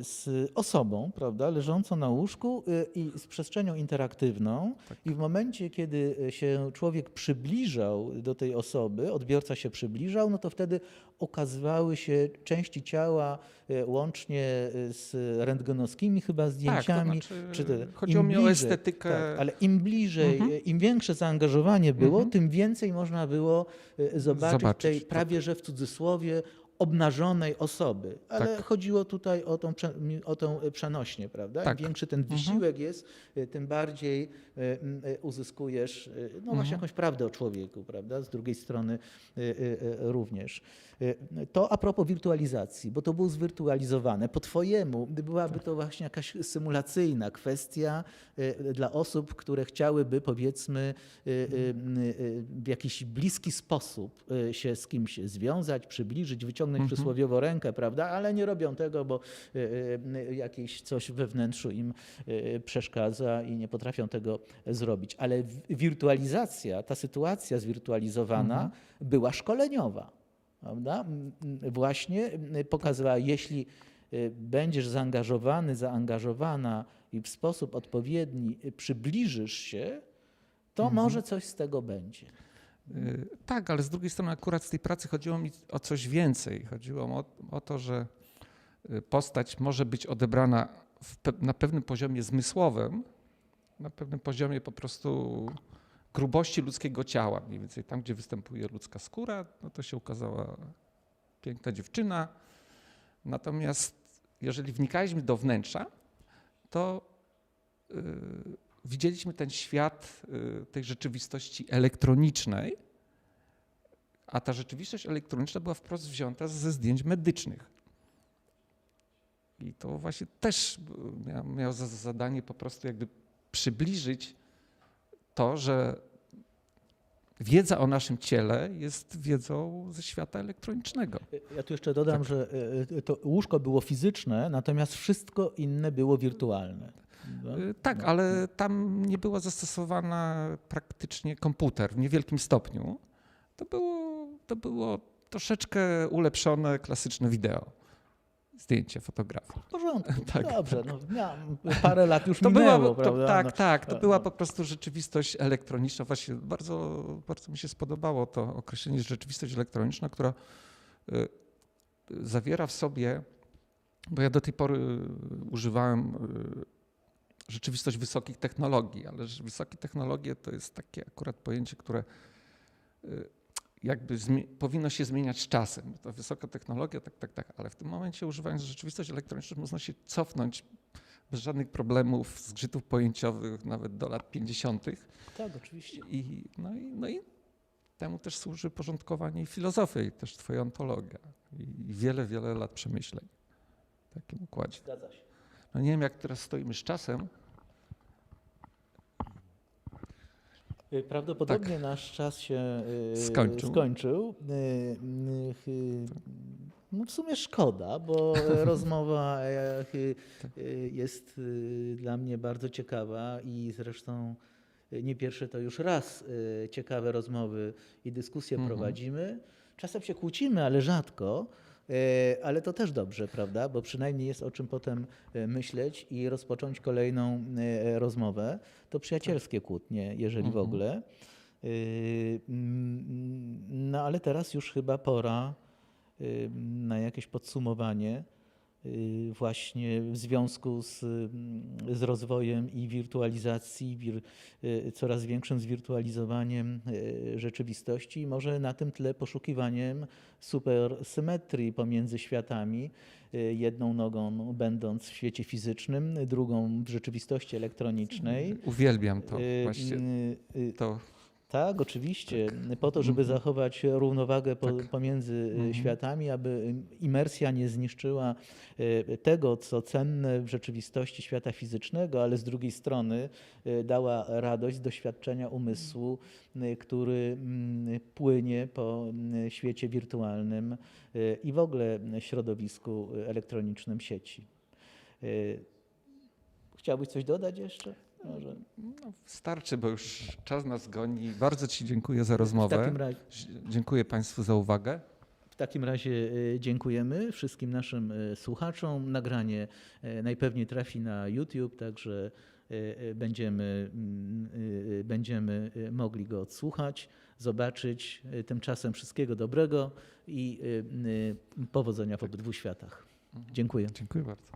z osobą, prawda, leżącą na łóżku i z przestrzenią interaktywną. I w momencie, kiedy się człowiek przybliżał do tej osoby, odbiorca się przybliżał, no to wtedy okazywały się części ciała łącznie z rentgenowskimi chyba zdjęciami. Tak, to czy znaczy, te- chodziło im mi o bliżej- estetykę. Tak, ale im bliżej, im większe zaangażowanie było, tym więcej można było zobaczyć Zobaczyć, tej tak. prawie że w cudzysłowie obnażonej osoby. Ale Tak. chodziło tutaj o tą przenośnię, prawda? Tak. Im większy ten wysiłek jest, tym bardziej uzyskujesz no właśnie jakąś prawdę o człowieku, prawda? Z drugiej strony również. To a propos wirtualizacji, bo to było zwirtualizowane. Po twojemu byłaby to właśnie jakaś symulacyjna kwestia dla osób, które chciałyby powiedzmy w jakiś bliski sposób się z kimś związać, przybliżyć, wyciągnąć wyciągnąć przysłowiowo rękę, prawda? Ale nie robią tego, bo jakieś coś we wnętrzu im przeszkadza i nie potrafią tego zrobić. Ale wirtualizacja, ta sytuacja zwirtualizowana była szkoleniowa, prawda? Właśnie pokazywała, jeśli będziesz zaangażowana i w sposób odpowiedni przybliżysz się, to może coś z tego będzie. Tak, ale z drugiej strony akurat w tej pracy chodziło mi o coś więcej. Chodziło o to, że postać może być odebrana na pewnym poziomie zmysłowym, na pewnym poziomie po prostu grubości ludzkiego ciała. Mniej więcej tam, gdzie występuje ludzka skóra, no to się ukazała piękna dziewczyna. Natomiast jeżeli wnikaliśmy do wnętrza, to widzieliśmy ten świat tej rzeczywistości elektronicznej, a ta rzeczywistość elektroniczna była wprost wzięta ze zdjęć medycznych. I to właśnie też miało za zadanie po prostu jakby przybliżyć to, że wiedza o naszym ciele jest wiedzą ze świata elektronicznego. Ja tu jeszcze dodam, że to łóżko było fizyczne, natomiast wszystko inne było wirtualne. Tak, ale tam nie była zastosowana praktycznie komputer w niewielkim stopniu. To było troszeczkę ulepszone klasyczne wideo, zdjęcie, fotografia. W porządku, Tak. dobrze, no, parę lat już minęło, prawda? To była po prostu rzeczywistość elektroniczna. Właśnie bardzo, bardzo mi się spodobało to określenie rzeczywistość elektroniczna, która zawiera w sobie, bo ja do tej pory używałem rzeczywistość wysokich technologii, ale wysokie technologie to jest takie akurat pojęcie, które jakby powinno się zmieniać z czasem. To wysoka technologia, tak, ale w tym momencie używając rzeczywistość elektroniczną można się cofnąć bez żadnych problemów, zgrzytów pojęciowych nawet do lat 50. Tak, oczywiście. No i temu też służy porządkowanie i filozofia, i też twoja ontologia i wiele, wiele lat przemyśleń w takim układzie. Zgadza się. No nie wiem, jak teraz stoimy z czasem. Prawdopodobnie nasz czas się Skończył. No w sumie szkoda, bo rozmowa jest dla mnie bardzo ciekawa i zresztą nie pierwszy to już raz ciekawe rozmowy i dyskusje prowadzimy. Czasem się kłócimy, ale rzadko. Ale to też dobrze, prawda? Bo przynajmniej jest o czym potem myśleć i rozpocząć kolejną rozmowę. To przyjacielskie kłótnie, jeżeli w ogóle. No ale teraz już chyba pora na jakieś podsumowanie właśnie w związku z rozwojem i wirtualizacji, coraz większym zwirtualizowaniem rzeczywistości i może na tym tle poszukiwaniem supersymetrii pomiędzy światami, jedną nogą będąc w świecie fizycznym, drugą w rzeczywistości elektronicznej. Uwielbiam to właśnie. To Tak, oczywiście. Po to, żeby zachować równowagę pomiędzy światami, aby imersja nie zniszczyła tego, co cenne w rzeczywistości świata fizycznego, ale z drugiej strony dała radość z doświadczenia umysłu, który płynie po świecie wirtualnym i w ogóle środowisku elektronicznym sieci. Chciałbyś coś dodać jeszcze? Może. No, starczy, bo już czas nas goni. Bardzo ci dziękuję za rozmowę. Dziękuję Państwu za uwagę. W takim razie dziękujemy wszystkim naszym słuchaczom. Nagranie najpewniej trafi na YouTube, także będziemy mogli go odsłuchać, zobaczyć. Tymczasem wszystkiego dobrego i powodzenia w obydwu światach. Dziękuję. Dziękuję bardzo.